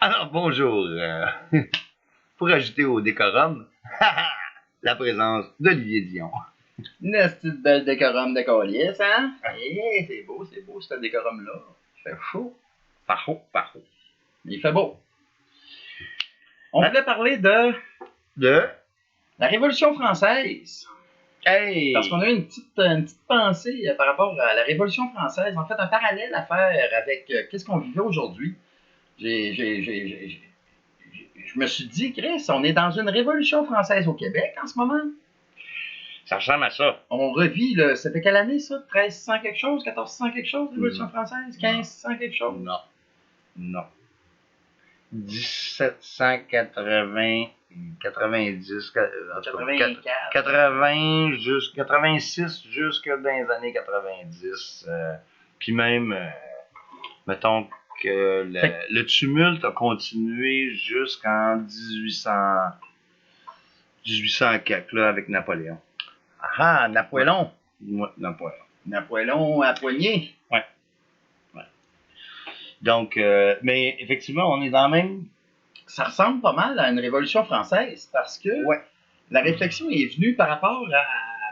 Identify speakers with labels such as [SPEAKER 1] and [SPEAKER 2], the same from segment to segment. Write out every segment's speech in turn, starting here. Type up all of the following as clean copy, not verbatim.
[SPEAKER 1] Alors, bonjour. Pour ajouter au décorum, la présence d'Olivier Dion.
[SPEAKER 2] Une petite belle décorum de calice, hein? C'est beau, ce décorum-là. Il fait chaud.
[SPEAKER 1] Pas chaud.
[SPEAKER 2] Il fait beau. On voulait parler de la Révolution française.
[SPEAKER 1] Hey!
[SPEAKER 2] Parce qu'on a eu une petite pensée par rapport à la Révolution française. En fait, un parallèle à faire avec qu'est-ce qu'on vivait aujourd'hui. Je me suis dit, Chris, on est dans une Révolution française au Québec en ce moment.
[SPEAKER 1] Ça ressemble à ça.
[SPEAKER 2] On revit, ça fait quelle année ça? 1300 quelque chose? 1400 quelque chose, Révolution française? 1500 quelque chose?
[SPEAKER 1] Non. 1780, 90, 80, 86 jusque dans les années 90. Puis même, mettons que le tumulte a continué jusqu'en 1800 quelque, là, avec Napoléon.
[SPEAKER 2] Ah, Napoléon.
[SPEAKER 1] Ouais, Napoléon.
[SPEAKER 2] Napoléon à poignée.
[SPEAKER 1] Ouais. Donc, mais effectivement, on est dans le même.
[SPEAKER 2] Ça ressemble pas mal à une Révolution française parce que la réflexion est venue par rapport à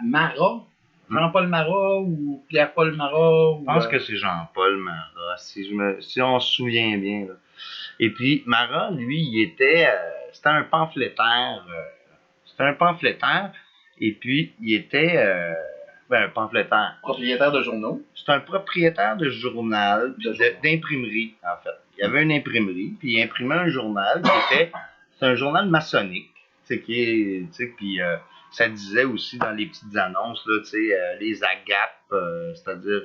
[SPEAKER 2] Marat, Jean-Paul Marat ou Pierre-Paul Marat.
[SPEAKER 1] Je pense que c'est Jean-Paul Marat, si on se souvient bien. Là. Et puis, Marat, lui, c'était un pamphlétaire. Et puis, il était un pamphlétaire.
[SPEAKER 2] Propriétaire de journaux.
[SPEAKER 1] C'est un propriétaire de journal, d'imprimerie, en fait. Il y avait une imprimerie, puis il imprimait un journal c'est un journal maçonnique, puis ça disait aussi dans les petites annonces, là, les agapes, c'est-à-dire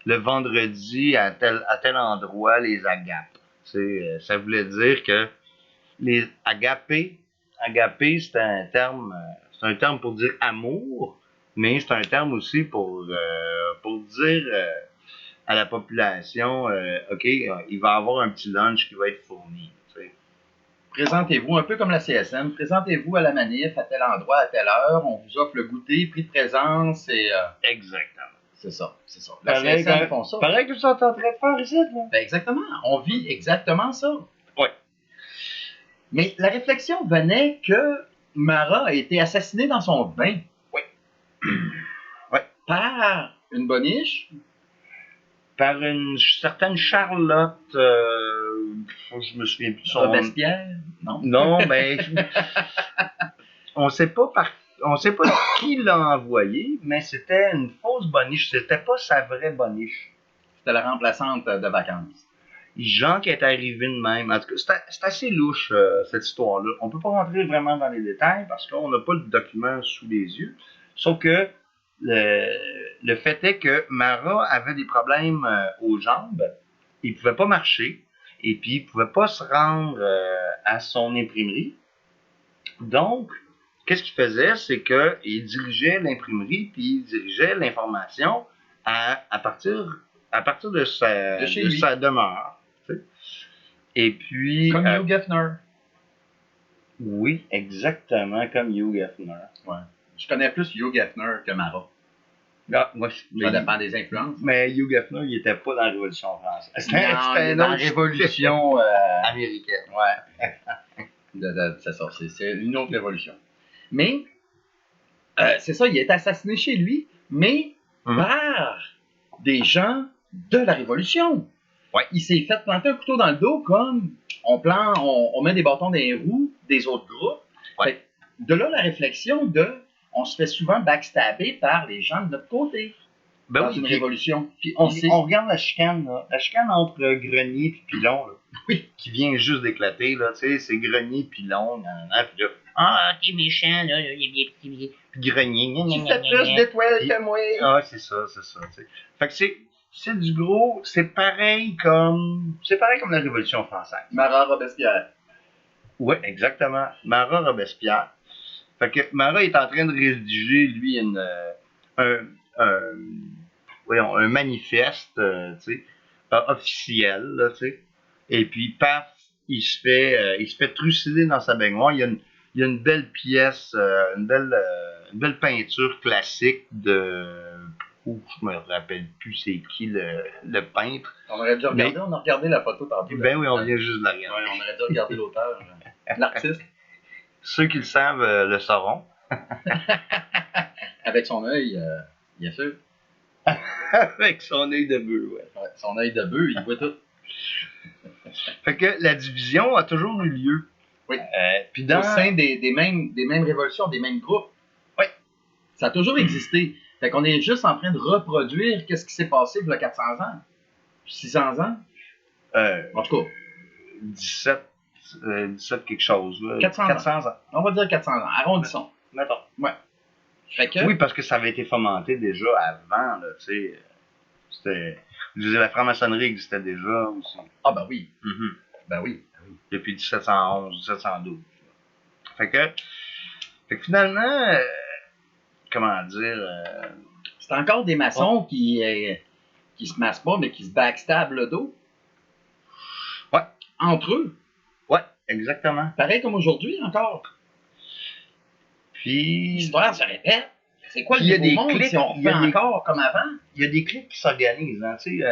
[SPEAKER 1] le vendredi à tel endroit, les agapes. Ça voulait dire que les agapés, c'est un terme pour dire amour, mais c'est un terme aussi pour dire à la population, OK, il va y avoir un petit lunch qui va être fourni. T'sais.
[SPEAKER 2] Présentez-vous un peu comme la CSN. Présentez-vous à la manif, à tel endroit, à telle heure. On vous offre le goûter, prix de présence et...
[SPEAKER 1] Exactement.
[SPEAKER 2] C'est ça.
[SPEAKER 1] La CSN font ça. Pareil que vous êtes en train de faire ici. Là.
[SPEAKER 2] Ben exactement. On vit exactement ça.
[SPEAKER 1] Oui.
[SPEAKER 2] Mais la réflexion venait que Marat a été assassiné dans son bain.
[SPEAKER 1] Oui.
[SPEAKER 2] Par une boniche.
[SPEAKER 1] Par une certaine Charlotte, je me souviens plus de son nom.
[SPEAKER 2] Robespierre?
[SPEAKER 1] Non, mais on sait pas qui l'a envoyé, mais c'était une fausse boniche. C'était pas sa vraie boniche.
[SPEAKER 2] C'était la remplaçante de vacances.
[SPEAKER 1] Jean qui est arrivé de même. En tout cas, c'est assez louche, cette histoire-là. On peut pas rentrer vraiment dans les détails parce qu'on n'a pas le document sous les yeux. Sauf que le fait est que Marat avait des problèmes aux jambes. Il pouvait pas marcher. Et puis, il pouvait pas se rendre à son imprimerie. Donc, qu'est-ce qu'il faisait? C'est qu'il dirigeait l'imprimerie puis il dirigeait l'information à partir de sa demeure. Tu sais. Et puis...
[SPEAKER 2] Comme Hugh Hefner.
[SPEAKER 1] Oui, exactement comme Hugh Hefner.
[SPEAKER 2] Ouais. Je connais plus Hugh Hefner que Marat.
[SPEAKER 1] Ah, moi,
[SPEAKER 2] ça dépend des influences.
[SPEAKER 1] Mais Hugh Hefner, il était pas dans la Révolution française.
[SPEAKER 2] C'était dans la Révolution
[SPEAKER 1] américaine.
[SPEAKER 2] Ouais. C'est ça, c'est une autre révolution. Mais, c'est ça, il est assassiné chez lui, mais par des gens de la Révolution.
[SPEAKER 1] Ouais.
[SPEAKER 2] Il s'est fait planter un couteau dans le dos comme on met des bâtons dans les roues des autres groupes.
[SPEAKER 1] Ouais.
[SPEAKER 2] De là, la réflexion on se fait souvent backstabber par les gens de notre côté. Dans une révolution. Puis
[SPEAKER 1] on regarde la chicane, là. La chicane entre Grenier et Pilon, là.
[SPEAKER 2] Oui.
[SPEAKER 1] Qui vient juste d'éclater, là. Tu sais, c'est Grenier et Pilon. Puis là, t'es méchant, là. Puis Grenier.
[SPEAKER 2] Tu fais plus d'étoiles que moi.
[SPEAKER 1] Ah, c'est ça. T'sais. Fait que c'est du gros. C'est pareil comme la Révolution française.
[SPEAKER 2] Marat, Robespierre.
[SPEAKER 1] Oui, exactement. Marat, Robespierre. Fait que Marat est en train de rédiger, lui, un manifeste officiel, là, tu sais. Et puis, paf, il se fait trucider dans sa baignoire. Il y a une belle pièce, une belle peinture classique de Ouh, je me rappelle plus c'est qui le peintre.
[SPEAKER 2] On aurait dû regarder, on a regardé la photo tantôt.
[SPEAKER 1] Ben oui, on vient juste de la regarder.
[SPEAKER 2] Ouais, on aurait dû regarder l'auteur, l'artiste.
[SPEAKER 1] Ceux qui le savent le sauront.
[SPEAKER 2] Avec son œil, bien sûr.
[SPEAKER 1] Avec son œil de bœuf, ouais.
[SPEAKER 2] Ouais, son œil de bœuf, il voit tout.
[SPEAKER 1] Fait que la division a toujours eu lieu.
[SPEAKER 2] Oui.
[SPEAKER 1] Puis
[SPEAKER 2] Au sein des mêmes révolutions, des mêmes groupes.
[SPEAKER 1] Oui.
[SPEAKER 2] Ça a toujours existé. Fait qu'on est juste en train de reproduire qu'est-ce qui s'est passé il y a 400 ans. 600 ans. En tout cas.
[SPEAKER 1] 17 quelque chose. Là.
[SPEAKER 2] 400 ans. On va dire 400 ans. Arrondissons.
[SPEAKER 1] Mettons.
[SPEAKER 2] Ouais. Fait que...
[SPEAKER 1] Oui, parce que ça avait été fomenté déjà avant, là, tu sais. C'était... Je disais, la franc-maçonnerie existait déjà aussi.
[SPEAKER 2] Ah, ben oui.
[SPEAKER 1] Mm-hmm.
[SPEAKER 2] Ben oui.
[SPEAKER 1] Depuis 1711, 1712. Fait que finalement, comment dire...
[SPEAKER 2] C'est encore des maçons qui se massent pas, mais qui se backstabent le dos.
[SPEAKER 1] Ouais.
[SPEAKER 2] Entre eux.
[SPEAKER 1] Ouais, exactement.
[SPEAKER 2] Pareil comme aujourd'hui encore.
[SPEAKER 1] Puis...
[SPEAKER 2] L'histoire se répète. C'est quoi le
[SPEAKER 1] nouveau
[SPEAKER 2] monde si on refait encore comme avant?
[SPEAKER 1] Il y a des clics qui s'organisent. Hein, tu sais,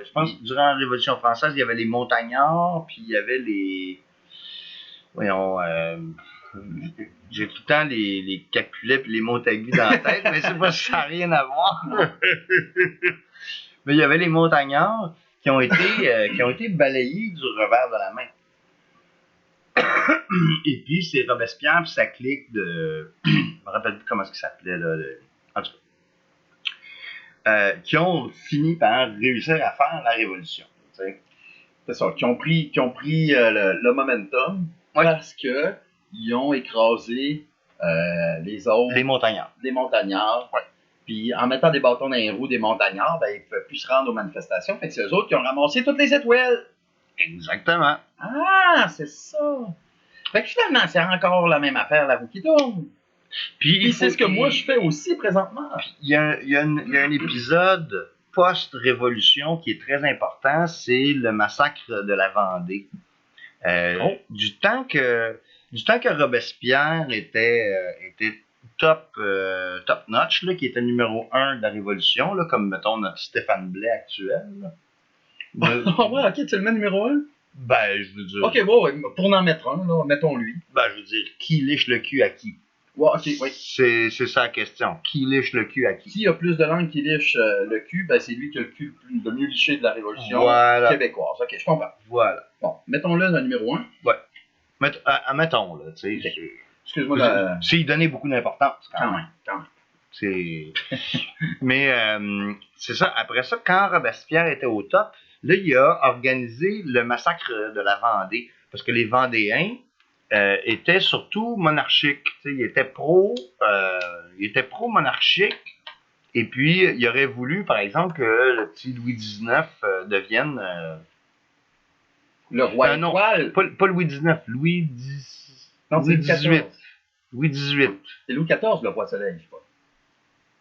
[SPEAKER 1] je pense que durant la Révolution française, il y avait les montagnards, puis il y avait les... Voyons... j'ai tout le temps les Capulet et les Montagu dans la tête, mais c'est pas ça n'a rien à voir. Mais il y avait les montagnards qui ont été balayés du revers de la main. Et puis, c'est Robespierre et sa clique de... je me rappelle plus comment il s'appelait, là. En tout cas. Qui ont fini par réussir à faire la révolution. T'sais.
[SPEAKER 2] C'est ça, qui ont pris le momentum parce qu'ils ont écrasé les autres.
[SPEAKER 1] Les montagnards.
[SPEAKER 2] Les montagnards.
[SPEAKER 1] Ouais.
[SPEAKER 2] Puis en mettant des bâtons dans les roues des montagnards, ben, ils ne pouvaient plus se rendre aux manifestations. Fait que c'est eux autres qui ont ramassé toutes les étoiles.
[SPEAKER 1] Exactement.
[SPEAKER 2] Ah, c'est ça. Fait que finalement, c'est encore la même affaire, la roue qui tourne. Puis c'est ce que moi je fais aussi présentement.
[SPEAKER 1] Il y a un épisode post-révolution qui est très important, c'est le massacre de la Vendée. Du temps que Robespierre était top notch, là, qui était numéro 1 de la Révolution, là, comme mettons notre Stéphane Blais actuel.
[SPEAKER 2] Ouais, ok, tu le mets numéro 1?
[SPEAKER 1] Ben, je veux dire.
[SPEAKER 2] Ok, bon, pour en mettre un, là, mettons lui.
[SPEAKER 1] Ben, je veux dire, qui liche le cul à qui?
[SPEAKER 2] Ouais, ok, oui.
[SPEAKER 1] C'est ça la question. Qui liche le cul à qui?
[SPEAKER 2] S'il y a plus de langues qui lichent le cul, ben c'est lui qui a le cul le mieux liché de la Révolution québécoise. Ok, je comprends.
[SPEAKER 1] Voilà.
[SPEAKER 2] Bon, mettons-le dans le numéro 1.
[SPEAKER 1] Ouais. Mettons-le, tu sais.
[SPEAKER 2] Okay. Excuse-moi.
[SPEAKER 1] C'est y donner beaucoup d'importance,
[SPEAKER 2] quand même.
[SPEAKER 1] C'est... Mais c'est ça. Après ça, quand Robespierre était au top, là, il a organisé le massacre de la Vendée. Parce que les Vendéens étaient surtout monarchiques. Ils étaient pro-monarchiques. Et puis, il aurait voulu, par exemple, que le petit Louis XIX devienne...
[SPEAKER 2] le roi
[SPEAKER 1] non,
[SPEAKER 2] étoile?
[SPEAKER 1] Pas Louis XIX, Louis XVIII.
[SPEAKER 2] Non, c'est Louis XIV.
[SPEAKER 1] Louis XVIII.
[SPEAKER 2] C'est Louis XIV, le roi soleil, je sais pas.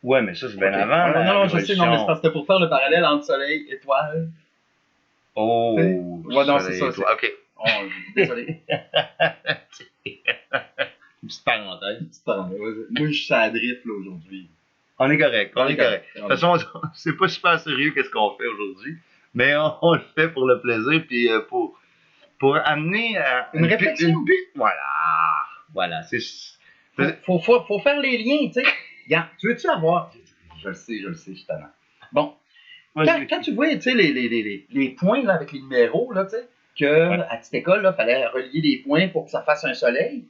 [SPEAKER 1] Ouais, mais ça, c'est bien avant.
[SPEAKER 2] Non, je sais, non, mais c'était pour faire le parallèle entre soleil, étoile.
[SPEAKER 1] Oh,
[SPEAKER 2] ouais, non, c'est ça.
[SPEAKER 1] OK.
[SPEAKER 2] Oh, désolé.
[SPEAKER 1] Une petite parenthèse.
[SPEAKER 2] Moi, je suis à la drift, là, aujourd'hui.
[SPEAKER 1] On est correct. De toute façon, c'est pas super sérieux qu'est-ce qu'on fait aujourd'hui, mais on le fait pour le plaisir, puis pour amener
[SPEAKER 2] une réflexion.
[SPEAKER 1] Voilà.
[SPEAKER 2] Faut faire les liens, tu sais. Regarde, tu veux-tu avoir... Je le sais, je suis tannant. Bon, quand tu vois, tu sais, les points là, avec les numéros, là, tu sais, à petite école, il fallait relier les points pour que ça fasse un soleil.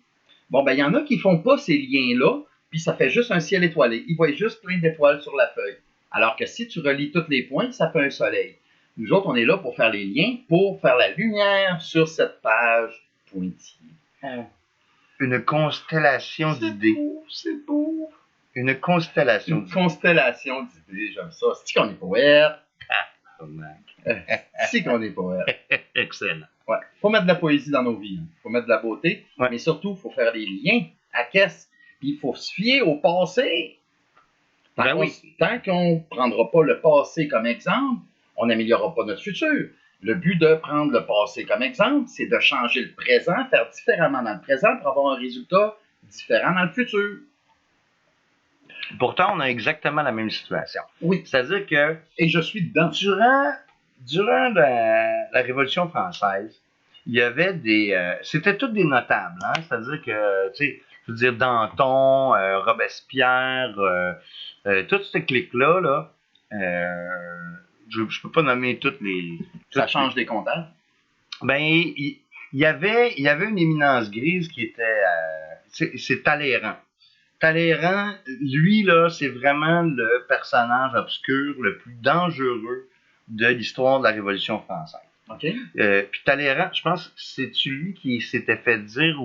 [SPEAKER 2] Bon, ben, il y en a qui font pas ces liens-là, puis ça fait juste un ciel étoilé. Ils voient juste plein d'étoiles sur la feuille. Alors que si tu relis tous les points, ça fait un soleil. Nous autres, on est là pour faire les liens, pour faire la lumière sur cette page pointillée.
[SPEAKER 1] Une constellation d'idées.
[SPEAKER 2] C'est beau.
[SPEAKER 1] Une constellation
[SPEAKER 2] d'idées. Une constellation d'idées, j'aime ça. C'est qu'on est poète. C'est qu'on est poète.
[SPEAKER 1] Excellent.
[SPEAKER 2] Ouais. Faut mettre de la poésie dans nos vies. Faut mettre de la beauté. Ouais. Mais surtout, il faut faire des liens à qu'est-ce. Puis il faut se fier au passé. Tant qu'on ne prendra pas le passé comme exemple, on n'améliorera pas notre futur. Le but de prendre le passé comme exemple, c'est de changer le présent, faire différemment dans le présent pour avoir un résultat différent dans le futur.
[SPEAKER 1] Pourtant, on a exactement la même situation.
[SPEAKER 2] Oui.
[SPEAKER 1] C'est-à-dire que
[SPEAKER 2] Et je suis dedans.
[SPEAKER 1] durant la Révolution française, il y avait c'était tous des notables, hein? C'est-à-dire que, tu sais, je veux dire, Danton, Robespierre, toute cette clique-là, là, je peux pas nommer toutes les...
[SPEAKER 2] Ça change des comptables.
[SPEAKER 1] Ben, il y avait une éminence grise qui était... c'est Talleyrand. Talleyrand, lui, là, c'est vraiment le personnage obscur le plus dangereux de l'histoire de la Révolution française.
[SPEAKER 2] OK.
[SPEAKER 1] Puis Talleyrand, je pense que c'est lui qui s'était fait dire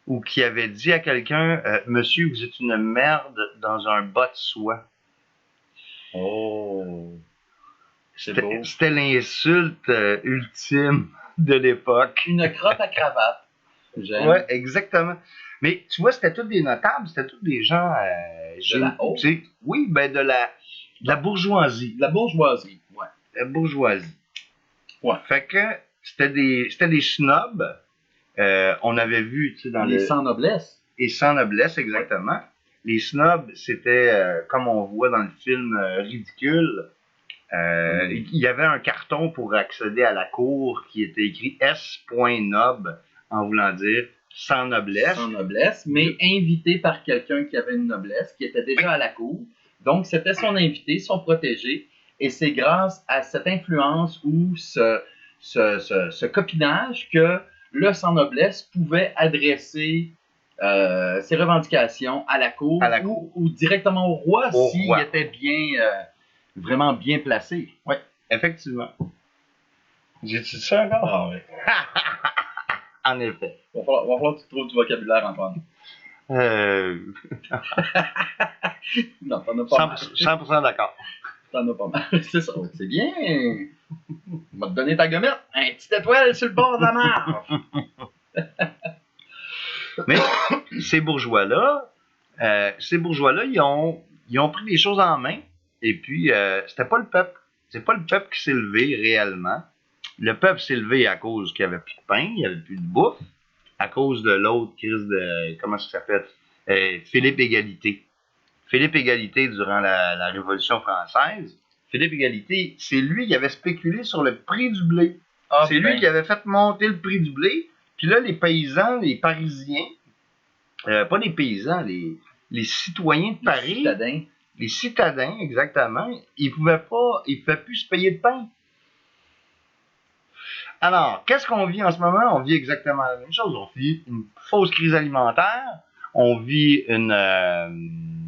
[SPEAKER 1] ou qui avait dit à quelqu'un Monsieur, vous êtes une merde dans un bas de soie.
[SPEAKER 2] Oh. C'est beau.
[SPEAKER 1] C'était l'insulte ultime de l'époque.
[SPEAKER 2] Une crotte à cravate. J'aime.
[SPEAKER 1] Ouais, exactement. Mais tu vois, c'était tous des notables, c'était tous des gens.
[SPEAKER 2] De la haute.
[SPEAKER 1] Oui, ben de la bourgeoisie.
[SPEAKER 2] De la bourgeoisie, ouais.
[SPEAKER 1] La bourgeoisie.
[SPEAKER 2] Ouais.
[SPEAKER 1] Fait que c'était des snobs. On avait vu, tu sais, dans
[SPEAKER 2] les sans noblesse.
[SPEAKER 1] Et sans noblesse, exactement. Ouais. Les snobs, c'était, comme on voit dans le film Ridicule, il y avait un carton pour accéder à la cour qui était écrit S.nob, en voulant dire sans noblesse.
[SPEAKER 2] Sans noblesse, mais invité par quelqu'un qui avait une noblesse, qui était déjà à la cour. Donc, c'était son invité, son protégé. Et c'est grâce à cette influence ou ce copinage que le sans noblesse pouvait adresser ses revendications à la cour, ou directement au roi s'il était bien, vraiment bien placé.
[SPEAKER 1] Oui, effectivement. J'ai-tu dit ça encore?
[SPEAKER 2] Ah oui.
[SPEAKER 1] En effet.
[SPEAKER 2] Va falloir que tu trouves du vocabulaire, Antoine. Non, t'en as pas mal.
[SPEAKER 1] 100% d'accord.
[SPEAKER 2] T'en as pas mal, c'est ça. C'est bien. On va te donner ta gommette. Un petit étoile sur le bord de la marche.
[SPEAKER 1] Mais ces bourgeois-là, ils ont pris les choses en main. Et puis, c'était pas le peuple. C'est pas le peuple qui s'est levé réellement. Le peuple s'est levé à cause qu'il n'y avait plus de pain, il n'y avait plus de bouffe, à cause de l'autre crise de, comment ça s'appelle, Philippe Égalité. Philippe Égalité, durant la Révolution française, Philippe Égalité, c'est lui qui avait spéculé sur le prix du blé. C'est lui qui avait fait monter le prix du blé. Puis là, les paysans, les Parisiens, pas les paysans, les citoyens de Paris, les citadins, exactement, ils pouvaient plus se payer de pain. Alors, qu'est-ce qu'on vit en ce moment? On vit exactement la même chose. On vit une fausse crise alimentaire. On vit une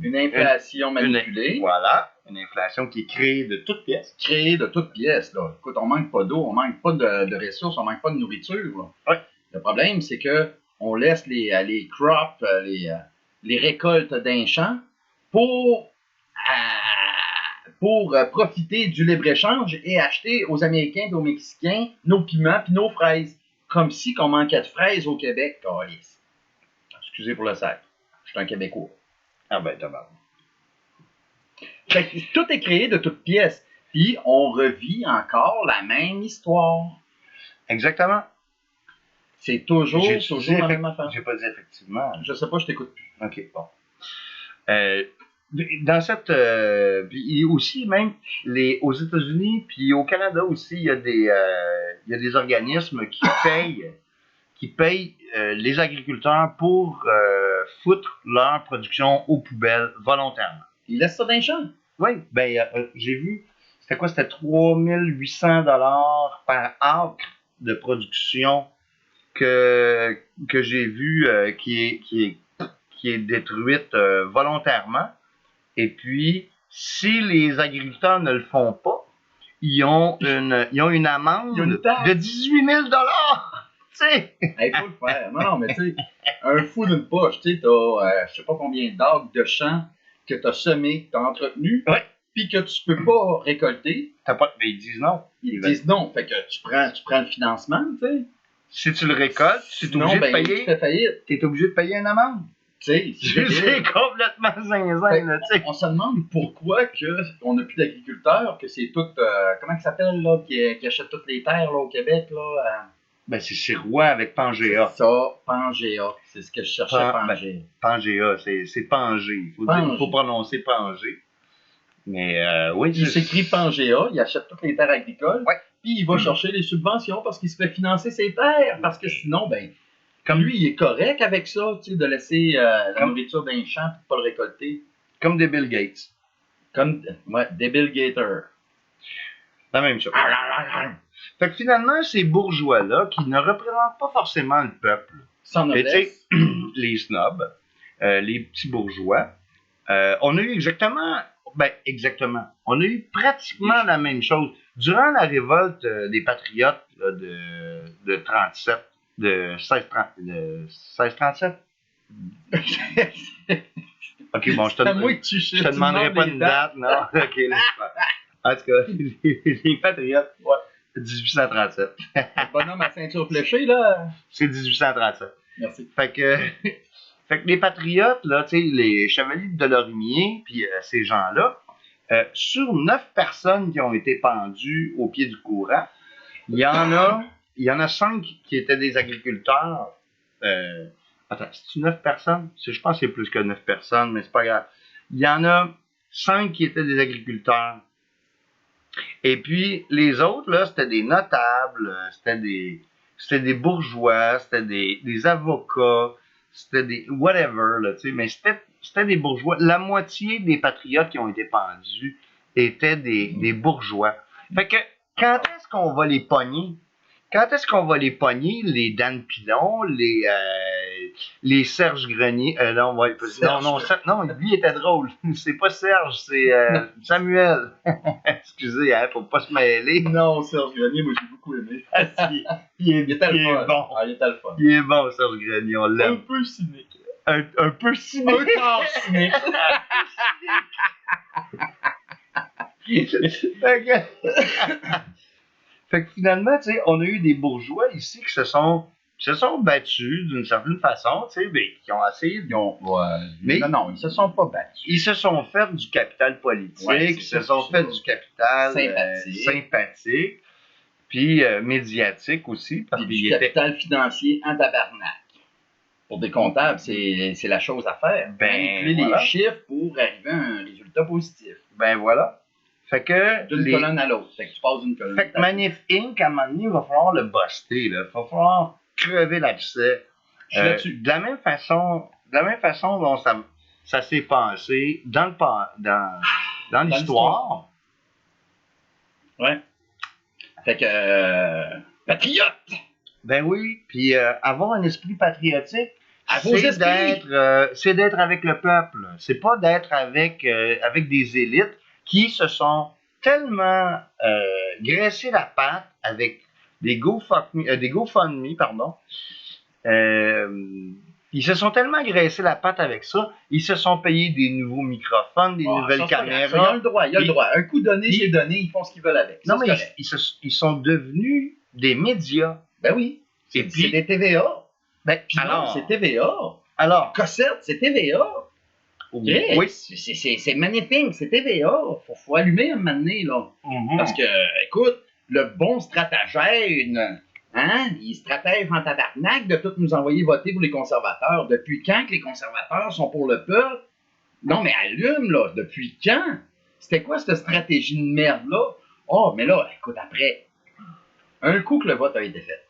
[SPEAKER 2] inflation manipulée.
[SPEAKER 1] Voilà, une inflation qui est créée de toutes pièces.
[SPEAKER 2] Créée de toutes pièces, là. Écoute, on manque pas d'eau, on manque pas de ressources, on manque pas de nourriture, là.
[SPEAKER 1] Oui.
[SPEAKER 2] Le problème, c'est que on laisse les crops, les récoltes d'un champ pour profiter du libre-échange et acheter aux Américains et aux Mexicains nos piments et nos fraises. Comme si on manquait de fraises au Québec, câlisse. Excusez pour le sac. Je suis un Québécois.
[SPEAKER 1] Ah ben, t'as mal.
[SPEAKER 2] Fait que tout est créé de toutes pièces. Puis on revit encore la même histoire.
[SPEAKER 1] Exactement.
[SPEAKER 2] C'est toujours la même affaire.
[SPEAKER 1] J'ai pas dit effectivement.
[SPEAKER 2] Je sais pas, je t'écoute plus.
[SPEAKER 1] OK, bon. Dans cette... puis aussi, même, aux États-Unis, puis au Canada aussi, il y a des organismes qui payent les agriculteurs pour foutre leur production aux poubelles volontairement.
[SPEAKER 2] Ils laissent ça dans les champs?
[SPEAKER 1] Oui, ben j'ai vu, c'était quoi? C'était 3800 $ par acre de production que j'ai vu qui est détruite volontairement. Et puis, si les agriculteurs ne le font pas, ils ont une amende de 18 000 $. Tu sais!
[SPEAKER 2] Il faut le faire. Non, mais tu sais, un fou d'une poche, tu sais, t'as je sais pas combien d'acres de champs que t'as semé, que t'as entretenu, puis que tu peux pas récolter.
[SPEAKER 1] Mais ils disent non.
[SPEAKER 2] Ils disent non. Fait que tu prends le financement, tu sais.
[SPEAKER 1] Si tu le récoltes, tu es obligé de payer.
[SPEAKER 2] Tu fais faillite.
[SPEAKER 1] Tu es obligé de payer une amende.
[SPEAKER 2] C'est
[SPEAKER 1] complètement zinzin, là, tu sais.
[SPEAKER 2] On se demande pourquoi on n'a plus d'agriculteurs, que c'est tout, comment ça s'appelle, là, qui achète toutes les terres, là, au Québec, là,
[SPEAKER 1] Ben, c'est Sirois avec Pangea.
[SPEAKER 2] Ça, Pangea. C'est ce que je cherchais, Pangea.
[SPEAKER 1] Pangea, c'est Pangé. Il faut prononcer Pangé. Mais oui,
[SPEAKER 2] Il s'écrit Pangea, il achète toutes les terres agricoles,
[SPEAKER 1] ouais.
[SPEAKER 2] Puis il va chercher les subventions parce qu'il se fait financer ses terres. Parce que sinon, ben, comme lui, il est correct avec ça, tu sais, de laisser la nourriture dans les champs et de ne pas le récolter.
[SPEAKER 1] Comme des Bill Gates.
[SPEAKER 2] Comme des Bill Gators.
[SPEAKER 1] La même chose. Fait que finalement, ces bourgeois-là, qui ne représentent pas forcément le peuple,
[SPEAKER 2] sans noblesse,
[SPEAKER 1] les snobs, les petits bourgeois, on a eu exactement, on a eu pratiquement la même chose. Durant la révolte des patriotes là, de 37, de 1637. Ok, bon, je te demanderai pas une date, non? Ok, là, en tout cas, les patriotes, 1837.
[SPEAKER 2] Le bonhomme à ceinture fléchée, là.
[SPEAKER 1] C'est 1837.
[SPEAKER 2] Merci.
[SPEAKER 1] Fait que les patriotes, là, tu sais, les chevaliers de Delorimier, puis ces gens-là, sur 9 personnes qui ont été pendues au pied du courant, il y en a 5 qui étaient des agriculteurs. Attends, c'est-tu 9 personnes? Je pense que c'est plus que 9 personnes, mais c'est pas grave. Il y en a 5 qui étaient des agriculteurs. Et puis, les autres, là, c'était des notables, c'était des bourgeois, c'était des avocats, c'était des whatever, là, tu sais, mais c'était des bourgeois. La moitié des patriotes qui ont été pendus étaient des bourgeois. Fait que, quand est-ce qu'on va les pogner? Quand est-ce qu'on va les pogner, les Dan Pilon, les Serge Grenier? Non, lui était drôle. C'est pas Serge, c'est Samuel. Excusez, hein, faut pas se mêler.
[SPEAKER 2] Non, Serge Grenier, moi j'ai beaucoup aimé.
[SPEAKER 1] Il est bon.
[SPEAKER 2] Ah, il était le fun.
[SPEAKER 1] Il est bon, Serge Grenier, on l'aime.
[SPEAKER 2] Un peu cynique.
[SPEAKER 1] Un peu cynique.
[SPEAKER 2] Un quart cynique.
[SPEAKER 1] Fait que finalement, tu sais, on a eu des bourgeois ici qui se sont battus d'une certaine façon, tu sais, mais qui ont essayé,
[SPEAKER 2] mais non, ils se sont pas battus.
[SPEAKER 1] Ils se sont fait du capital politique, ils se sont fait du capital sympathique, puis médiatique aussi.
[SPEAKER 2] Parce puis du capital financier en tabarnak. Pour des comptables, c'est la chose à faire. Manipuler les chiffres pour arriver à un résultat positif.
[SPEAKER 1] Ben voilà. Fait que
[SPEAKER 2] d'une colonne à l'autre. Fait que tu passes d'une colonne.
[SPEAKER 1] Fait que Manif Inc., à un moment donné, il va falloir le buster, là. Il va falloir crever l'abcès. De la même façon dont ça s'est passé dans l'histoire.
[SPEAKER 2] Ouais. Fait que patriote!
[SPEAKER 1] Ben oui, puis avoir un esprit patriotique,
[SPEAKER 2] c'est
[SPEAKER 1] d'être avec le peuple. C'est pas d'être avec des élites qui se sont tellement graissé la patte avec des GoFundMe, pardon. Ils se sont tellement graissé la patte avec ça, ils se sont payés des nouveaux microphones, des nouvelles caméras.
[SPEAKER 2] Ils ont le droit, le droit. Un coup donné, c'est donné, ils font ce qu'ils veulent avec.
[SPEAKER 1] Non, mais ils sont devenus des médias.
[SPEAKER 2] Ben oui. C'est des TVA.
[SPEAKER 1] Ben,
[SPEAKER 2] alors, c'est TVA.
[SPEAKER 1] Alors,
[SPEAKER 2] Cossette, c'est TVA.
[SPEAKER 1] Oui.
[SPEAKER 2] C'est magnifique, c'est TVA. Faut allumer un moment donné, là.
[SPEAKER 1] Mm-hmm.
[SPEAKER 2] Parce que, écoute, le bon stratagème, il stratège en tabarnak de tout nous envoyer voter pour les conservateurs. Depuis quand que les conservateurs sont pour le peuple? Non, mais allume, là. Depuis quand? C'était quoi cette stratégie de merde-là? Oh, mais là, écoute, après, un coup que le vote a été fait.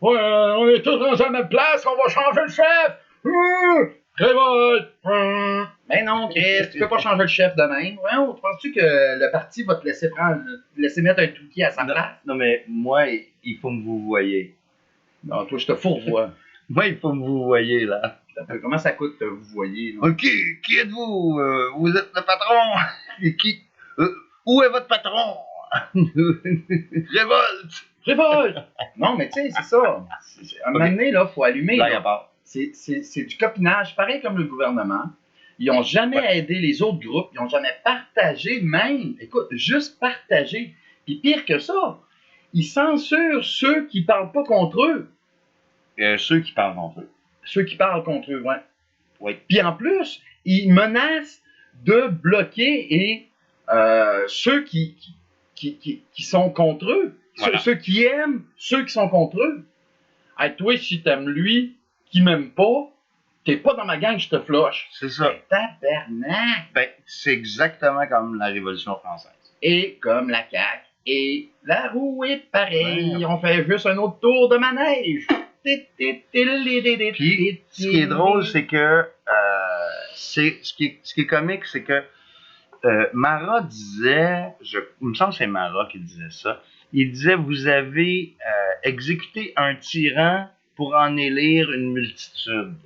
[SPEAKER 2] Ouais, on est tous dans la même place, on va changer le chef! Révolte! Mais non, Chris, tu peux pas changer le chef de même. Ouais, penses-tu que le parti va te laisser mettre un touquet à sa place?
[SPEAKER 1] Non, mais moi, il faut me vous voyez.
[SPEAKER 2] Non, toi, je te fourvoie.
[SPEAKER 1] Moi, il faut me vous voyez, là.
[SPEAKER 2] Comment ça coûte vous voyez? Là?
[SPEAKER 1] OK, qui êtes-vous? Vous êtes le patron? Où est votre patron? Révolte!
[SPEAKER 2] Non, mais tu sais, c'est ça. À un moment donné, il faut allumer. C'est du copinage, pareil comme le gouvernement. Ils n'ont jamais aidé les autres groupes, ils n'ont jamais partagé même. Écoute, juste partagé. Puis pire que ça, ils censurent ceux qui ne parlent pas contre eux.
[SPEAKER 1] Ceux qui parlent contre eux.
[SPEAKER 2] Ceux qui parlent contre eux, ouais.
[SPEAKER 1] Oui.
[SPEAKER 2] Puis en plus, ils menacent de bloquer ceux qui sont contre eux. Voilà. Ceux qui aiment ceux qui sont contre eux. Hey, toi, si t'aimes lui, qui m'aime pas, t'es pas dans ma gang, je te flush.
[SPEAKER 1] C'est ça.
[SPEAKER 2] Tabarnak!
[SPEAKER 1] Ben, c'est exactement comme la Révolution française.
[SPEAKER 2] Et comme la CAQ. Et la roue est pareille.
[SPEAKER 1] Ouais.
[SPEAKER 2] On fait juste un autre tour de manège.
[SPEAKER 1] Puis, ce qui est drôle, c'est que ce qui est comique, c'est que Marat disait, il me semble que c'est Marat qui disait ça. Il disait vous avez exécuté un tyran pour en élire une multitude.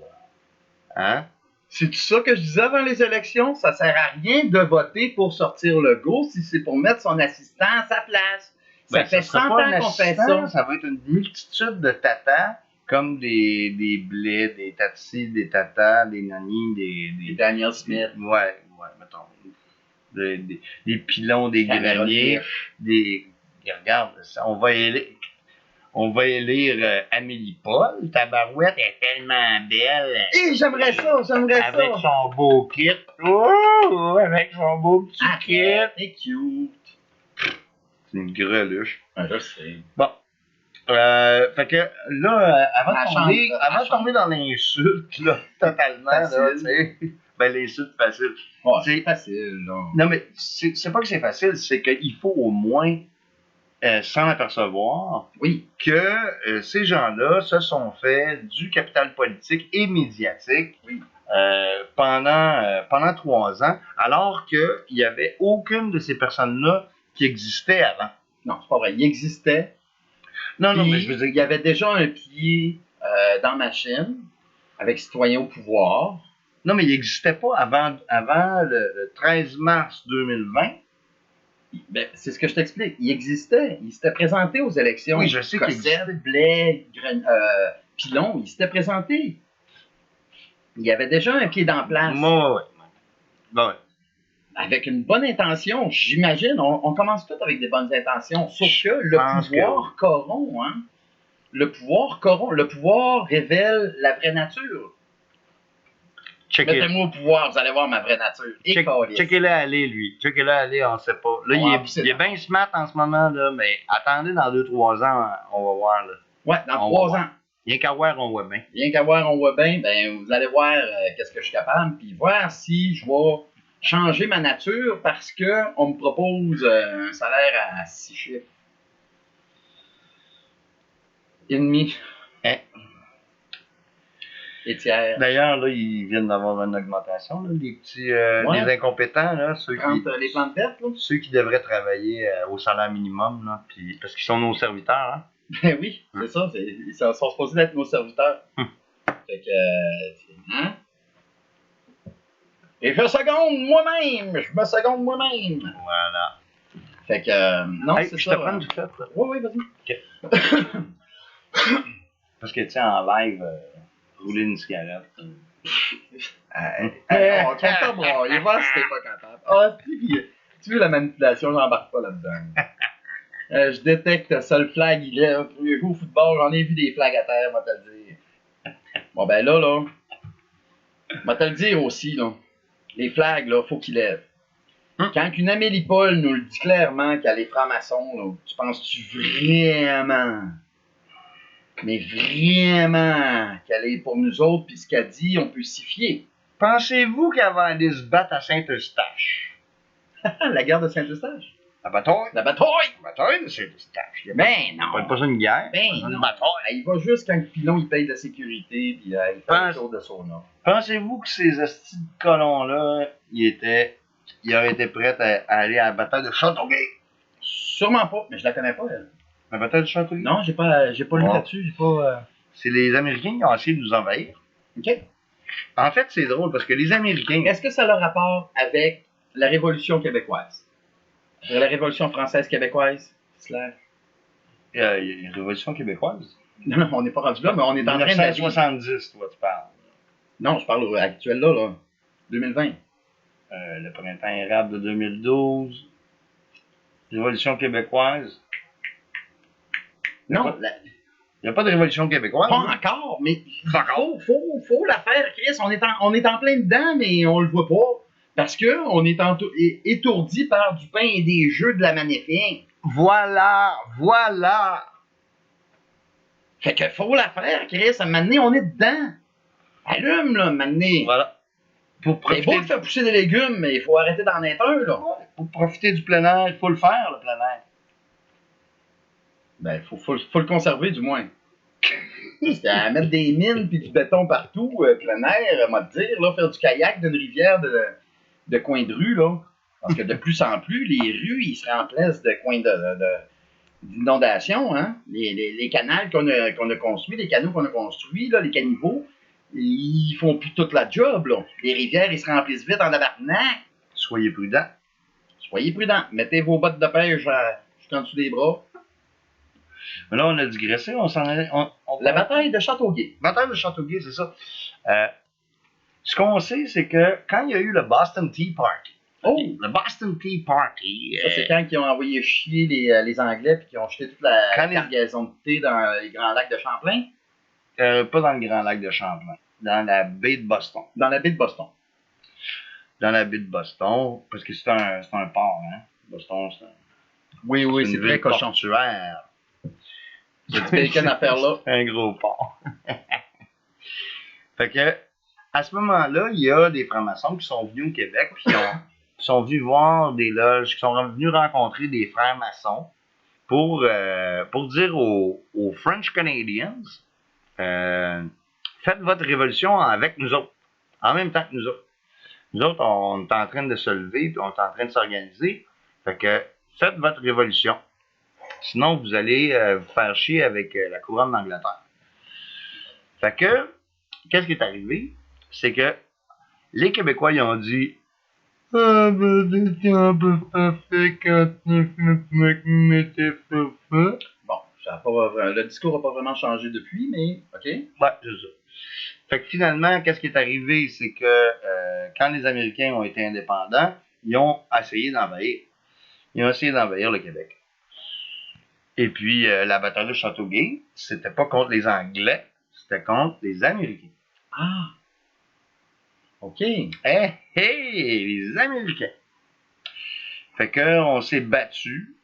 [SPEAKER 1] Hein?
[SPEAKER 2] C'est ça que je disais avant les élections. Ça sert à rien de voter pour sortir le go si c'est pour mettre son assistant à sa place. Ça fait 100 ans qu'on fait ça.
[SPEAKER 1] Ça va être une multitude de tatas, comme des blés, des tatis, des tatas, des nannies,
[SPEAKER 2] Et Daniel Smith.
[SPEAKER 1] Ouais, mettons. Des pilons, des greniers, des. Regarde, on va élire Amélie Paul. Ta barouette est tellement belle.
[SPEAKER 2] Hé, j'aimerais ça.
[SPEAKER 1] Avec son beau kit. Oh, avec son beau petit kit.
[SPEAKER 2] C'est cute.
[SPEAKER 1] C'est une greluche.
[SPEAKER 2] Ah, je sais.
[SPEAKER 1] Bon. Fait que là, avant de tomber dans l'insulte, là, totalement, là, tu sais, ben l'insulte facile.
[SPEAKER 2] Oh, c'est facile, là.
[SPEAKER 1] Non, mais c'est pas que c'est facile, c'est qu'il faut au moins s'en apercevoir que ces gens-là se sont fait du capital politique et médiatique pendant 3 ans, alors qu'il n'y avait aucune de ces personnes-là qui existait avant.
[SPEAKER 2] Non, c'est pas vrai. Il existait.
[SPEAKER 1] Non, mais je veux dire,
[SPEAKER 2] il y avait déjà un pied dans ma chaîne avec Citoyens au pouvoir.
[SPEAKER 1] Non, mais il n'existait pas avant le 13 mars 2020.
[SPEAKER 2] Ben, c'est ce que je t'explique. Il existait. Il s'était présenté aux élections.
[SPEAKER 1] Oui, je sais qu'il existait.
[SPEAKER 2] Blais, Pilon, il s'était présenté. Il y avait déjà un pied dans place.
[SPEAKER 1] Ouais.
[SPEAKER 2] Avec une bonne intention, j'imagine. On commence tout avec des bonnes intentions. Sauf que le pouvoir corrompt, hein. Le pouvoir corrompt. Le pouvoir révèle la vraie nature. Mettez-moi au pouvoir, vous allez voir ma vraie nature.
[SPEAKER 1] Checkez-le aller, lui. Checkez-le aller, on ne sait pas. Là, il est bien smart en ce moment, là, mais attendez, dans 2-3 ans, on va voir. Là.
[SPEAKER 2] Ouais, dans 3 ans.
[SPEAKER 1] Rien qu'à voir, on voit bien.
[SPEAKER 2] Rien qu'à voir, on voit bien. Ben, vous allez voir qu'est-ce que je suis capable, puis voir si je vais changer ma nature parce qu'on me propose un salaire à 6 chiffres. Et demi.
[SPEAKER 1] Hein?
[SPEAKER 2] Et tiers.
[SPEAKER 1] D'ailleurs, là, ils viennent d'avoir une augmentation, là, les petits les incompétents, là,
[SPEAKER 2] les plantes vertes, là.
[SPEAKER 1] Ceux qui devraient travailler au salaire minimum, là, puis, parce qu'ils sont nos serviteurs. Hein?
[SPEAKER 2] Ben oui, c'est ça. Ils sont supposés être nos serviteurs. Fait que. Hein? Et je me seconde moi-même.
[SPEAKER 1] Voilà.
[SPEAKER 2] Fait que. Non,
[SPEAKER 1] hey,
[SPEAKER 2] c'est
[SPEAKER 1] je
[SPEAKER 2] ça.
[SPEAKER 1] te prends du fait, là.
[SPEAKER 2] Oui, vas-y.
[SPEAKER 1] OK. Parce que, tu sais, en live, rouler une cigarette.
[SPEAKER 2] On tient pas brailler, voir si t'es pas capable. Ah, tu veux la manipulation, j'embarque pas là-dedans. Je détecte ça, le flag, il est. Je joue au football, j'en ai vu des flags à terre, moi te le dire. Bon, ben là, moi te le dire aussi, là. Les flags, là, faut qu'ils lèvent. Quand une Amélie Paul nous le dit clairement qu'elle est franc-maçon, là, tu penses-tu vraiment, mais vraiment, qu'elle est pour nous autres, puis ce qu'elle dit, on peut s'y fier?
[SPEAKER 1] Pensez-vous qu'elle va aller se battre à Saint-Eustache?
[SPEAKER 2] La guerre de Saint-Eustache?
[SPEAKER 1] La bataille?
[SPEAKER 2] La bataille!
[SPEAKER 1] La bataille de Saint-Eustache.
[SPEAKER 2] Ben non!
[SPEAKER 1] Pas ça une guerre.
[SPEAKER 2] Ben non! Une bataille. Il va juste quand le pilon il paye de la sécurité, puis il fait le tour de son nom.
[SPEAKER 1] Pensez-vous que ces hosties de colons-là, ils auraient été prêts à aller à la bataille de Châteauguay?
[SPEAKER 2] Sûrement pas, mais je la connais pas, elle.
[SPEAKER 1] La bataille de Châteauguay?
[SPEAKER 2] Non, j'ai pas lu là-dessus,
[SPEAKER 1] C'est les Américains qui ont essayé de nous envahir.
[SPEAKER 2] OK.
[SPEAKER 1] En fait, c'est drôle parce que les Américains...
[SPEAKER 2] Est-ce que ça a le rapport avec la Révolution québécoise? La Révolution française québécoise?
[SPEAKER 1] Il y a une Révolution québécoise?
[SPEAKER 2] Non, on n'est pas rendu là, mais on est en train de...
[SPEAKER 1] 1970, toi, tu parles.
[SPEAKER 2] Non, je parle actuel là. 2020.
[SPEAKER 1] Le printemps érable de 2012. Révolution québécoise.
[SPEAKER 2] Non,
[SPEAKER 1] il n'y a pas de Révolution québécoise.
[SPEAKER 2] Pas encore, mais faut la faire, Chris. On est en plein dedans, mais on le voit pas. Parce qu'on est étourdi par du pain et des jeux de la magnifique.
[SPEAKER 1] Voilà.
[SPEAKER 2] Fait que faut la faire, Chris. À un moment donné, on est dedans. Allume, là, à un moment donné.
[SPEAKER 1] Voilà. Pour
[SPEAKER 2] C'est
[SPEAKER 1] profiter,
[SPEAKER 2] beau de faire pousser des légumes, mais il faut arrêter d'en être un, là.
[SPEAKER 1] pour profiter du plein air, il faut le faire, le plein air.
[SPEAKER 2] Ben, faut le conserver, du moins. Parce qu'à mettre des mines puis du béton partout, plein air, on va te dire, là, faire du kayak d'une rivière de coins de rue, là. Parce que de plus en plus, les rues, ils se remplacent de coins d'inondations, hein. Les canals qu'on a construits, les canaux qu'on a construits, là, les caniveaux, ils font plus toute la job, là. Les rivières, ils se remplissent vite en tabarnak.
[SPEAKER 1] Soyez prudents.
[SPEAKER 2] Soyez prudents. Mettez vos bottes de pêche juste en dessous des bras.
[SPEAKER 1] Mais là, on a digressé, on s'en allait.
[SPEAKER 2] La bataille de Châteauguay.
[SPEAKER 1] Bataille de Châteauguay, c'est ça. Ce qu'on sait, c'est que quand il y a eu le Boston Tea Party,
[SPEAKER 2] Oh!
[SPEAKER 1] le Boston Tea Party,
[SPEAKER 2] Ça, c'est quand ils ont envoyé chier les Anglais puis qu'ils ont jeté toute la
[SPEAKER 1] Quand les-
[SPEAKER 2] cargaison de thé dans les grands lacs de Champlain,
[SPEAKER 1] pas dans le Grand Lac de Champlain, dans la baie de Boston.
[SPEAKER 2] dans la baie de Boston.
[SPEAKER 1] Dans la baie de Boston, parce que c'est un port, hein. Boston,
[SPEAKER 2] Oui,
[SPEAKER 1] c'est
[SPEAKER 2] c'est
[SPEAKER 1] une
[SPEAKER 2] très
[SPEAKER 1] ville
[SPEAKER 2] cochon.
[SPEAKER 1] portuaire.
[SPEAKER 2] C'est bacon à faire là.
[SPEAKER 1] C'est un gros port. Fait que, à ce moment-là, il y a des francs-maçons qui sont venus au Québec, puis qui sont venus voir des loges, qui sont venus rencontrer des frères maçons pour dire aux French Canadians, faites votre révolution avec nous autres, en même temps que nous autres. Nous autres, on est en train de se lever, puis on est en train de s'organiser. Fait que, faites votre révolution. Sinon, vous allez vous faire chier avec la couronne d'Angleterre. Fait que, qu'est-ce qui est arrivé? C'est que les Québécois, ils ont dit ah, ben, c'est un peu parfait quand mettez feu.
[SPEAKER 2] Bon, le discours n'a pas vraiment changé depuis, mais OK.
[SPEAKER 1] Ouais, c'est ça. Fait que finalement, qu'est-ce qui est arrivé? C'est que quand les Américains ont été indépendants, ils ont essayé d'envahir. Ils ont essayé d'envahir le Québec. Et puis, la bataille de Châteauguay, c'était pas contre les Anglais, c'était contre les Américains.
[SPEAKER 2] Ah! OK.
[SPEAKER 1] Hey, hey, les Américains. Fait que on s'est battu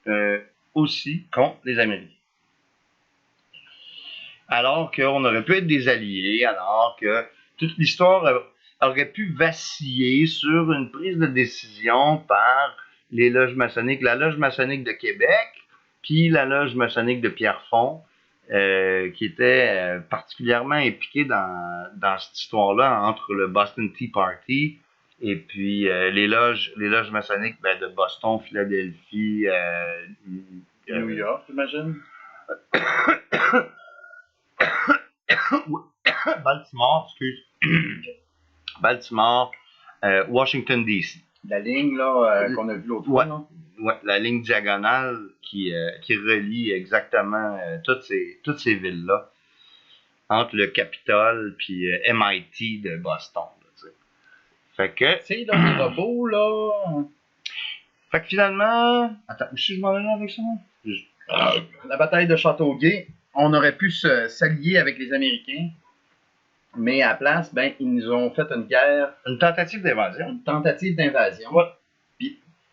[SPEAKER 1] aussi contre les Américains. Alors qu'on aurait pu être des alliés, alors que toute l'histoire aurait pu vaciller sur une prise de décision par les loges maçonniques, la loge maçonnique de Québec, puis la loge maçonnique de Pierrefonds, qui était particulièrement impliquée dans cette histoire-là entre le Boston Tea Party et puis les loges maçonniques de Boston, Philadelphie,
[SPEAKER 2] New York, j'imagine.
[SPEAKER 1] Baltimore, Baltimore, Washington, D.C.
[SPEAKER 2] La ligne là qu'on a vue l'autre fois, là.
[SPEAKER 1] Ouais, la ligne diagonale qui relie exactement toutes ces villes-là entre le Capitole puis MIT de Boston. Là, tu sais. Fait que,
[SPEAKER 2] Tu sais, là, les robots, là.
[SPEAKER 1] fait que finalement, attends, où est-ce que je m'en vais là avec ça?
[SPEAKER 2] La bataille de Châteauguay, on aurait pu s'allier avec les Américains, mais à la place, ben, ils nous ont fait une guerre,
[SPEAKER 1] Une tentative d'invasion.
[SPEAKER 2] une tentative d'invasion.
[SPEAKER 1] Ouais.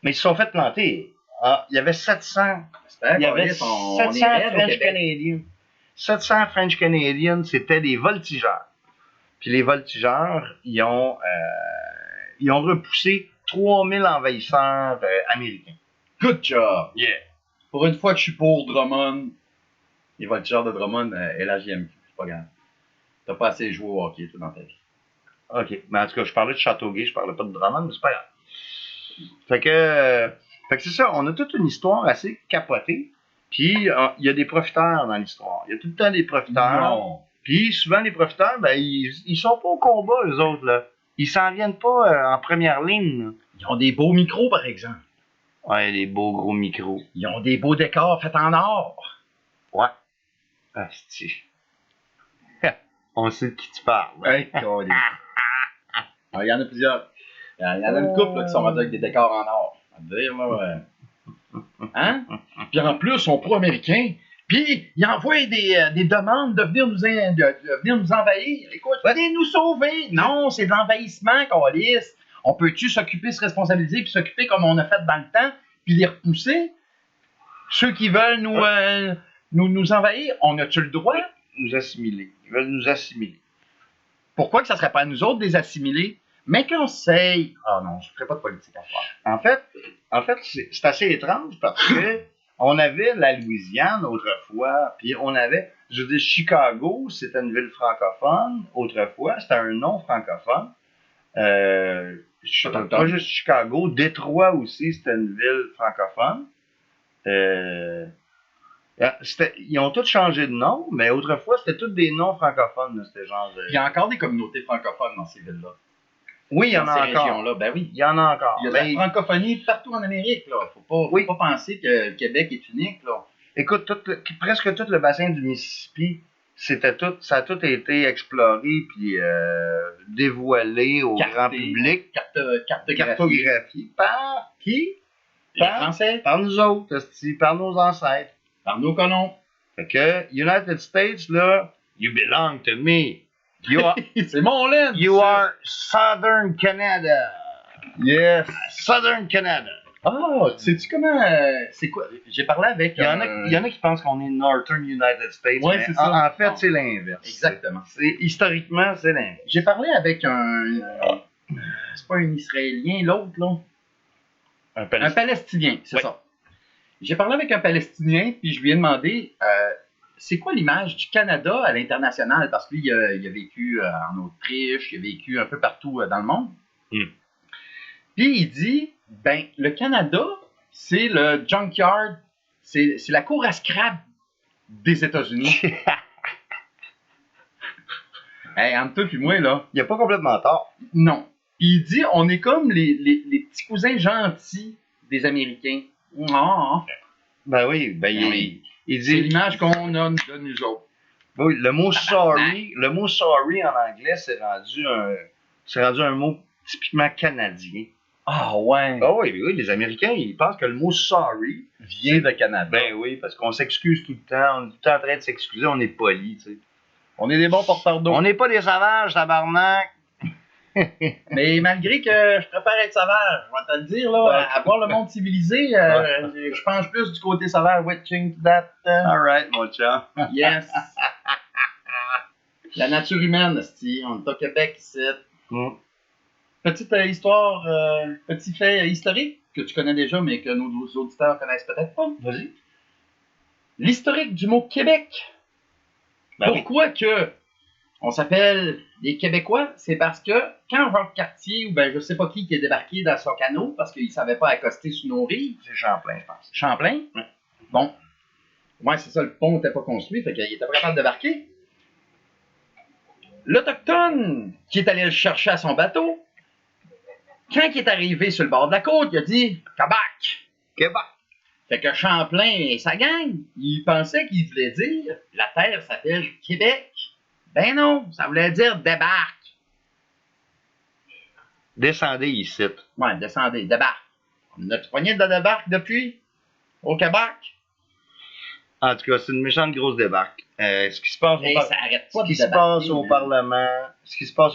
[SPEAKER 1] Mais ils se sont fait planter. Ah, il y avait 700.
[SPEAKER 2] J'espère
[SPEAKER 1] Il y
[SPEAKER 2] qu'on
[SPEAKER 1] avait
[SPEAKER 2] est
[SPEAKER 1] 700
[SPEAKER 2] raide au
[SPEAKER 1] French
[SPEAKER 2] Québec.
[SPEAKER 1] Canadians. 700 French Canadians, c'était des voltigeurs. Puis les voltigeurs, ils ont repoussé 3000 envahisseurs américains.
[SPEAKER 2] Good job!
[SPEAKER 1] Yeah.
[SPEAKER 2] Pour une fois que je suis pour Drummond, les voltigeurs de Drummond et la JMQ, c'est pas grave. T'as pas assez joué au hockey, toi, dans ta vie.
[SPEAKER 1] OK. Mais en tout cas, je parlais de Châteauguay, je parlais pas de Drummond, mais c'est pas grave. Fait que c'est ça, on a toute une histoire assez capotée. Puis il y a des profiteurs dans l'histoire. Il y a tout le temps des profiteurs.
[SPEAKER 2] Non.
[SPEAKER 1] Puis souvent, les profiteurs, ben, ils sont pas au combat, eux autres, là. Ils s'en viennent pas en première ligne, là.
[SPEAKER 2] Ils ont des beaux micros, par exemple.
[SPEAKER 1] Ouais, des beaux gros micros.
[SPEAKER 2] Ils ont des beaux décors faits en or.
[SPEAKER 1] Ouais. Asti. On sait de qui tu parles.
[SPEAKER 2] Ouais, il y en a plusieurs. Il y en a une couple là, qui sont rendus avec des décors en or. On va te dire, là. Hein? Puis en plus, ils sont pro-américains. Puis ils envoient des demandes de venir nous envahir. Écoute, venez nous sauver. Non, c'est de l'envahissement, câlisse. On peut-tu s'occuper, se responsabiliser, puis s'occuper comme on a fait dans le temps, puis les repousser? Ceux qui veulent nous envahir, on a-tu le droit?
[SPEAKER 1] nous assimiler. Ils veulent nous assimiler.
[SPEAKER 2] Pourquoi que ça serait pas à nous autres des assimilés? Mais conseil. Ah non, je ne ferai pas de politique à faire.
[SPEAKER 1] En fait c'est assez étrange parce que on avait la Louisiane autrefois, puis on avait, je veux dire, Chicago, c'était une ville francophone autrefois, c'était un nom francophone. Pas juste Chicago, Détroit aussi, c'était une ville francophone. Ils ont tous changé de nom, mais autrefois, c'était tous des noms francophones. Là, c'était genre
[SPEAKER 2] Il y a encore des communautés francophones dans ces villes-là.
[SPEAKER 1] Oui, il y en a encore.
[SPEAKER 2] Régions-là, ben oui.
[SPEAKER 1] Il y en a encore.
[SPEAKER 2] Il y a de la francophonie partout en Amérique. Là. Faut pas penser que le Québec est unique. Là.
[SPEAKER 1] Écoute, presque tout le bassin du Mississippi, ça a tout été exploré puis dévoilé au grand public. Cartographié. Par qui?
[SPEAKER 2] Les Français.
[SPEAKER 1] Par nous autres, par nos ancêtres.
[SPEAKER 2] Par nos colons.
[SPEAKER 1] Fait que United States, là, you belong to me.
[SPEAKER 2] C'est mon land.
[SPEAKER 1] You are Southern Canada.
[SPEAKER 2] Yes.
[SPEAKER 1] Southern Canada.
[SPEAKER 2] Ah, sais-tu comment. C'est quoi? J'ai parlé avec.
[SPEAKER 1] Il y en a qui pensent qu'on est Northern United States.
[SPEAKER 2] Oui, c'est ça.
[SPEAKER 1] En fait, c'est l'inverse.
[SPEAKER 2] Exactement.
[SPEAKER 1] Historiquement, c'est l'inverse.
[SPEAKER 2] J'ai parlé avec c'est pas un Israélien, l'autre, là. Un Palestinien, c'est ça. J'ai parlé avec un Palestinien, puis je lui ai demandé c'est quoi l'image du Canada à l'international? Parce que lui, il a vécu en Autriche, il a vécu un peu partout dans le monde.
[SPEAKER 1] Mm.
[SPEAKER 2] Puis il dit le Canada, c'est le junkyard, c'est la cour à scrap des États-Unis. Hey, entre toi et moi, là.
[SPEAKER 1] Il n'y a pas complètement tort.
[SPEAKER 2] Non. Il dit on est comme les petits cousins gentils des Américains. Oh.
[SPEAKER 1] Ben oui, il dit.
[SPEAKER 2] C'est l'image qu'on a de nous autres.
[SPEAKER 1] Oui, le mot sorry en anglais, c'est rendu un mot typiquement canadien.
[SPEAKER 2] Ah ouais.
[SPEAKER 1] Ah oui, les Américains, ils pensent que le mot sorry
[SPEAKER 2] vient de Canada.
[SPEAKER 1] Ben oui, parce qu'on s'excuse tout le temps, on est tout le temps en train de s'excuser, on est poli, tu sais.
[SPEAKER 2] On est des bons porteurs d'eau.
[SPEAKER 1] On n'est pas des sauvages, tabarnak.
[SPEAKER 2] Mais malgré que je préfère être sauvage, je vais te le dire, là, à voir le monde civilisé, je penche plus du côté sauvage. Witching that.
[SPEAKER 1] All right, mon chat.
[SPEAKER 2] Yes. La nature humaine, on est au Québec ici. Petite histoire, petit fait historique que tu connais déjà, mais que nos auditeurs connaissent peut-être pas.
[SPEAKER 1] Vas-y.
[SPEAKER 2] L'historique du mot Québec. Pourquoi que on s'appelle les Québécois? C'est parce que quand Jacques Cartier, ou je sais pas qui est débarqué dans son canot, parce qu'il savait pas accoster sous nos rives.
[SPEAKER 1] C'est Champlain, je pense.
[SPEAKER 2] Champlain? Ouais. Bon. Ouais, c'est ça, le pont n'était pas construit, fait qu'il était pas capable de débarquer. L'Autochtone, qui est allé le chercher à son bateau, quand il est arrivé sur le bord de la côte, il a dit « Québec! »
[SPEAKER 1] Québec!
[SPEAKER 2] Fait que Champlain et sa gang, ils pensaient qu'il voulait dire « La terre s'appelle Québec ». Ben non, ça voulait dire « débarque ».
[SPEAKER 1] Descendez ici.
[SPEAKER 2] Ouais, descendez, débarque. On a-tu pogné de débarque depuis? Au Québec?
[SPEAKER 1] En tout cas, c'est une méchante grosse débarque. Ce qui se passe au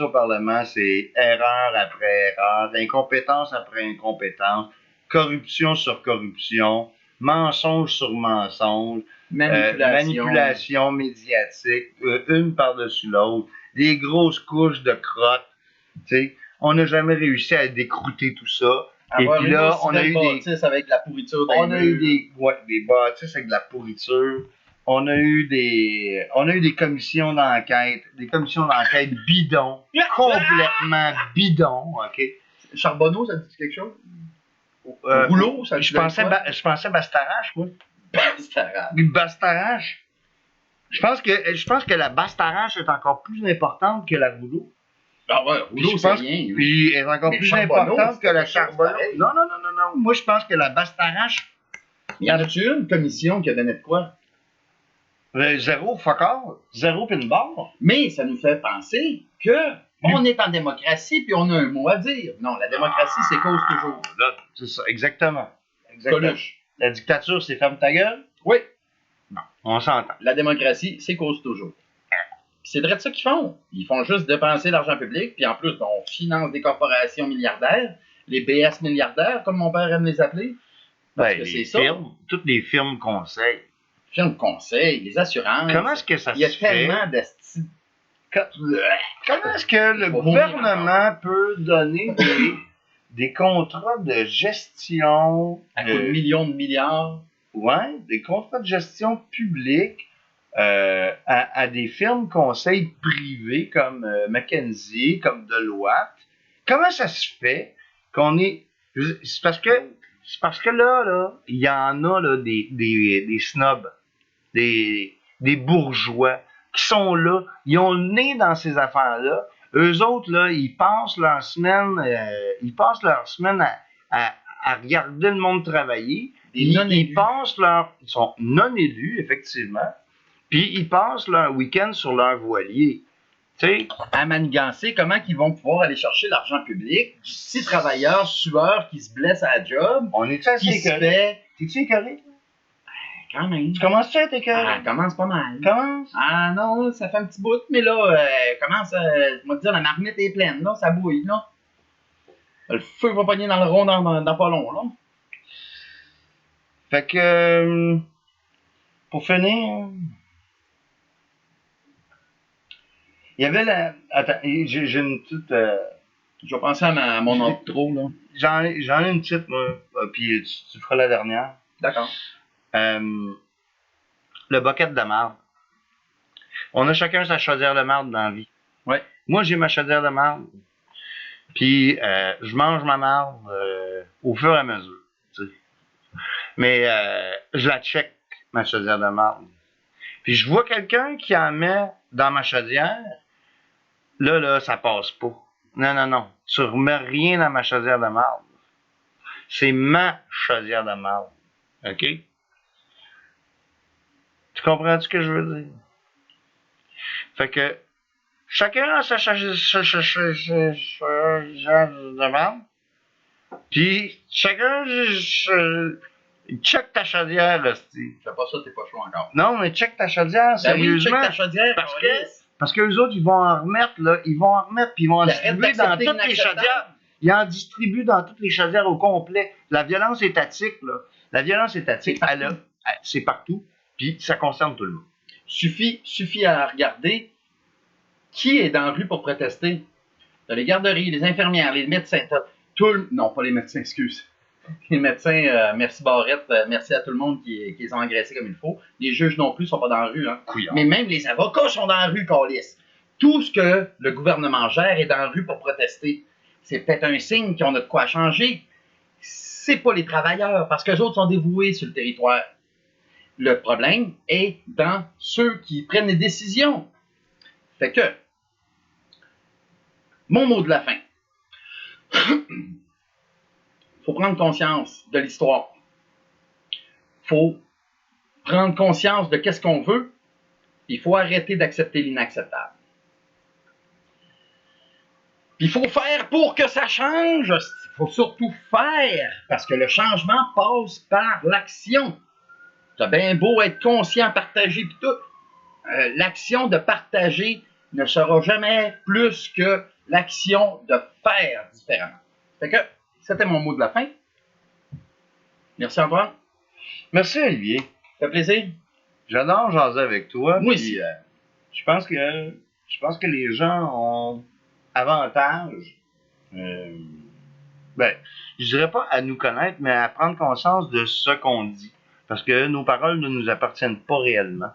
[SPEAKER 1] Parlement, c'est erreur après erreur, incompétence après incompétence, corruption sur corruption, mensonge sur mensonge, manipulation médiatique, une par-dessus l'autre, des grosses couches de crottes. T'sais, on n'a jamais réussi à décroûter tout ça. Et puis là, on a eu des
[SPEAKER 2] bâtisses avec de la pourriture.
[SPEAKER 1] On a eu des bâtisses avec de la pourriture. On a eu des commissions d'enquête, bidons, complètement bidons, ok.
[SPEAKER 2] Charbonneau, ça dit quelque chose? Rouleau, ça dit
[SPEAKER 1] je pensais Bastarache, moi. Bastarache. Je pense que la Bastarache est encore plus importante que la Rouleau.
[SPEAKER 2] Ah ouais, Rouleau, c'est rien.
[SPEAKER 1] Puis elle est encore plus importante que la Charbonneau. Non. Moi, je pense que la Bastarache.
[SPEAKER 2] Y en a-tu une commission qui a donné de quoi?
[SPEAKER 1] Zéro, fuck all. Zéro pis une barre.
[SPEAKER 2] Mais ça nous fait penser que on est en démocratie puis on a un mot à dire. Non, la démocratie, c'est cause toujours.
[SPEAKER 1] Là, c'est ça, exactement.
[SPEAKER 2] Coluche.
[SPEAKER 1] La dictature, c'est ferme ta gueule?
[SPEAKER 2] Oui.
[SPEAKER 1] Non, on s'entend.
[SPEAKER 2] La démocratie, c'est cause toujours. C'est vrai de ça qu'ils font. Ils font juste dépenser l'argent public, puis en plus, on finance des corporations milliardaires, les BS milliardaires, comme mon père aime les appeler. Parce que c'est ça.
[SPEAKER 1] Toutes les firmes conseils.
[SPEAKER 2] firmes de conseil, les assurances.
[SPEAKER 1] Comment est-ce que ça
[SPEAKER 2] Il y a
[SPEAKER 1] se fait?
[SPEAKER 2] tellement de
[SPEAKER 1] Comment est-ce que le gouvernement peut donner des contrats de gestion
[SPEAKER 2] à coups de millions de milliards?
[SPEAKER 1] Ouais, des contrats de gestion publique à des firmes conseils privés comme McKinsey, comme Deloitte. Comment ça se fait qu'on est... C'est parce que là, il y en a là, des snobs, des bourgeois qui sont là, ils ont le nez dans ces affaires-là. Eux autres, là, ils passent leur semaine à regarder le monde travailler. Ils sont non élus, effectivement. Puis ils passent leur week-end sur leur voilier. Tu sais,
[SPEAKER 2] à manigancer, comment ils vont pouvoir aller chercher l'argent public du petit travailleur sueur qui se blesse à la job,
[SPEAKER 1] on est-tu assez
[SPEAKER 2] qui se
[SPEAKER 1] écœuré?
[SPEAKER 2] fait...
[SPEAKER 1] T'es-tu écœuré?
[SPEAKER 2] Quand même.
[SPEAKER 1] Tu commences-tu à être écœuré?
[SPEAKER 2] Ah, commence pas mal.
[SPEAKER 1] Commence?
[SPEAKER 2] Ah non, ça fait un petit bout, mais là, commence à... Je vais te dire, la marmite est pleine, là, ça bouille, là. Le feu va pogner dans le rond dans pas long, là.
[SPEAKER 1] Fait que, pour finir, il y avait la... Attends, j'ai une petite...
[SPEAKER 2] Je vais penser à mon outro, là.
[SPEAKER 1] J'en ai une petite, moi, puis tu feras la dernière.
[SPEAKER 2] D'accord.
[SPEAKER 1] Le bucket de marde. On a chacun sa chaudière de marde dans la vie.
[SPEAKER 2] Ouais.
[SPEAKER 1] Moi, j'ai ma chaudière de marde, puis je mange ma marde au fur et à mesure. Tu sais. Mais je la check, ma chaudière de marde. Puis je vois quelqu'un qui en met dans ma chaudière, là, ça passe pas. Non. Tu remets rien dans ma chaudière de marde. C'est ma chaudière de marde. OK? Tu comprends ce que je veux dire? Fait que chacun a sa chaudière de marde. Puis chacun check ta chaudière, Rusty.
[SPEAKER 2] Fais pas ça, t'es pas chaud encore.
[SPEAKER 1] Non, mais check ta chaudière,
[SPEAKER 2] Ben oui, check
[SPEAKER 1] sérieusement.
[SPEAKER 2] ta chaudière,
[SPEAKER 1] Parce que eux autres, ils vont en remettre, là. Ils vont en remettre, puis ils vont en distribuer dans toutes les chaudières. Ils en distribuent dans toutes les chaudières au complet. La violence étatique, là. La violence étatique, c'est partout, puis ça concerne tout le monde.
[SPEAKER 2] Suffit à regarder qui est dans la rue pour protester. T'as les garderies, les infirmières, les médecins, non, pas les médecins, excuse. Les médecins, merci Barrette, merci à tout le monde qui les ont agressés comme il faut. Les juges non plus sont pas dans la rue. Hein. Mais même les avocats sont dans la rue, câlisse. Tout ce que le gouvernement gère est dans la rue pour protester. C'est peut-être un signe qu'on a de quoi changer. C'est pas les travailleurs, parce qu'eux autres sont dévoués sur le territoire. Le problème est dans ceux qui prennent les décisions. Fait que, mon mot de la fin. Faut prendre conscience de l'histoire. Faut prendre conscience de qu'est-ce qu'on veut. Il faut arrêter d'accepter l'inacceptable. Il faut faire pour que ça change. Il faut surtout faire, parce que le changement passe par l'action. T'as bien beau être conscient, partager, puis tout. L'action de partager ne sera jamais plus que l'action de faire différemment. Fait que, c'était mon mot de la fin. Merci Antoine.
[SPEAKER 1] Merci Olivier.
[SPEAKER 2] Ça fait plaisir.
[SPEAKER 1] J'adore jaser avec toi.
[SPEAKER 2] Moi aussi.
[SPEAKER 1] Je pense que les gens ont avantage. Je dirais pas à nous connaître, mais à prendre conscience de ce qu'on dit. Parce que nos paroles ne nous appartiennent pas réellement.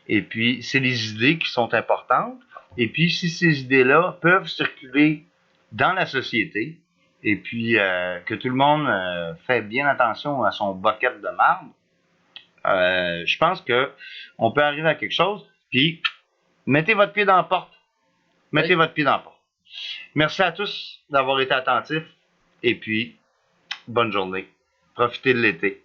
[SPEAKER 1] Et puis, c'est les idées qui sont importantes. Et puis, si ces idées-là peuvent circuler dans la société, et puis que tout le monde fait bien attention à son bucket de marde, je pense que on peut arriver à quelque chose. Puis, mettez votre pied dans la porte. Mettez votre pied dans la porte. Merci à tous d'avoir été attentifs. Et puis, bonne journée. Profitez de l'été.